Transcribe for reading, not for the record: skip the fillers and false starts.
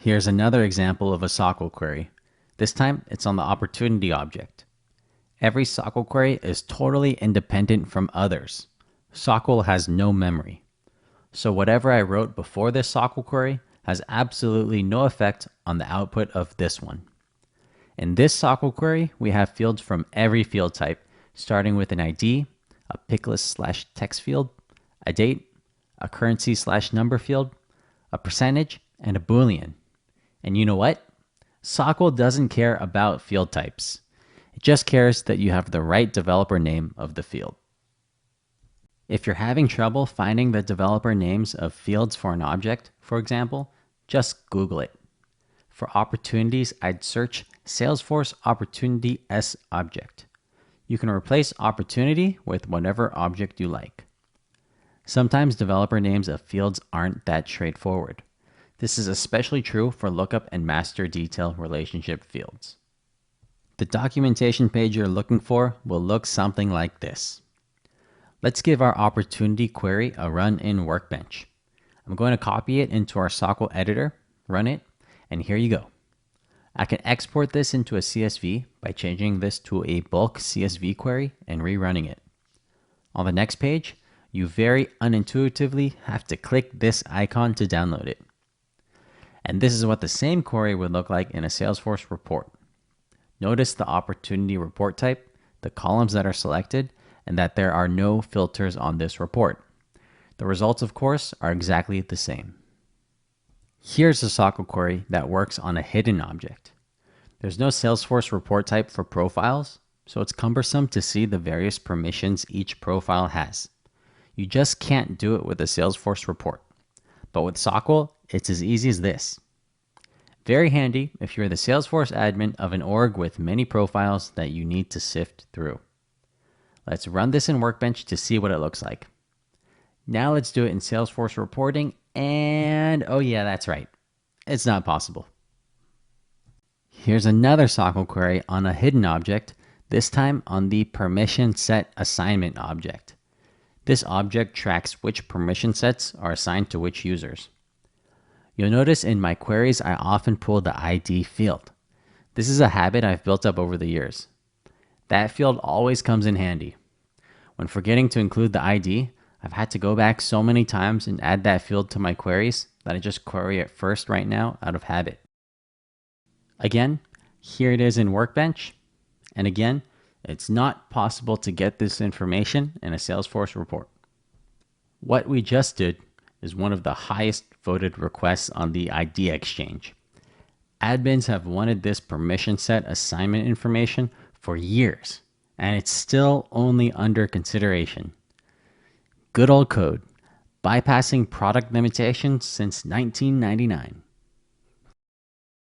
Here's another example of a SOQL query. This time, it's on the opportunity object. Every SOQL query is totally independent from others. SOQL has no memory. So whatever I wrote before this SOQL query has absolutely no effect on the output of this one. In this SOQL query, we have fields from every field type, starting with an ID, a picklist/text field, a date, a currency/number field, a percentage, and a Boolean. And you know what? SOQL doesn't care about field types. It just cares that you have the right developer name of the field. If you're having trouble finding the developer names of fields for an object, for example, just Google it. For opportunities, I'd search Salesforce Opportunity S object. You can replace opportunity with whatever object you like. Sometimes developer names of fields aren't that straightforward. This is especially true for lookup and master detail relationship fields. The documentation page you're looking for will look something like this. Let's give our opportunity query a run in Workbench. I'm going to copy it into our SOQL editor, run it, and here you go. I can export this into a CSV by changing this to a bulk CSV query and rerunning it. On the next page, you very unintuitively have to click this icon to download it. And this is what the same query would look like in a Salesforce report. Notice the opportunity report type, the columns that are selected, and that there are no filters on this report. The results, of course, are exactly the same. Here's a SOQL query that works on a hidden object. There's no Salesforce report type for profiles, so it's cumbersome to see the various permissions each profile has. You just can't do it with a Salesforce report. But with SOQL, it's as easy as this. Very handy if you're the Salesforce admin of an org with many profiles that you need to sift through. Let's run this in Workbench to see what it looks like. Now let's do it in Salesforce reporting, and oh yeah, that's right. It's not possible. Here's another SOQL query on a hidden object, this time on the permission set assignment object. This object tracks which permission sets are assigned to which users. You'll notice in my queries, I often pull the ID field. This is a habit I've built up over the years. That field always comes in handy. When forgetting to include the ID, I've had to go back so many times and add that field to my queries that I just query it first right now out of habit. Again, here it is in Workbench. And again, it's not possible to get this information in a Salesforce report. What we just did is one of the highest voted requests on the ID exchange. Admins have wanted this permission set assignment information for years, and it's still only under consideration. Good old code, bypassing product limitations since 1999.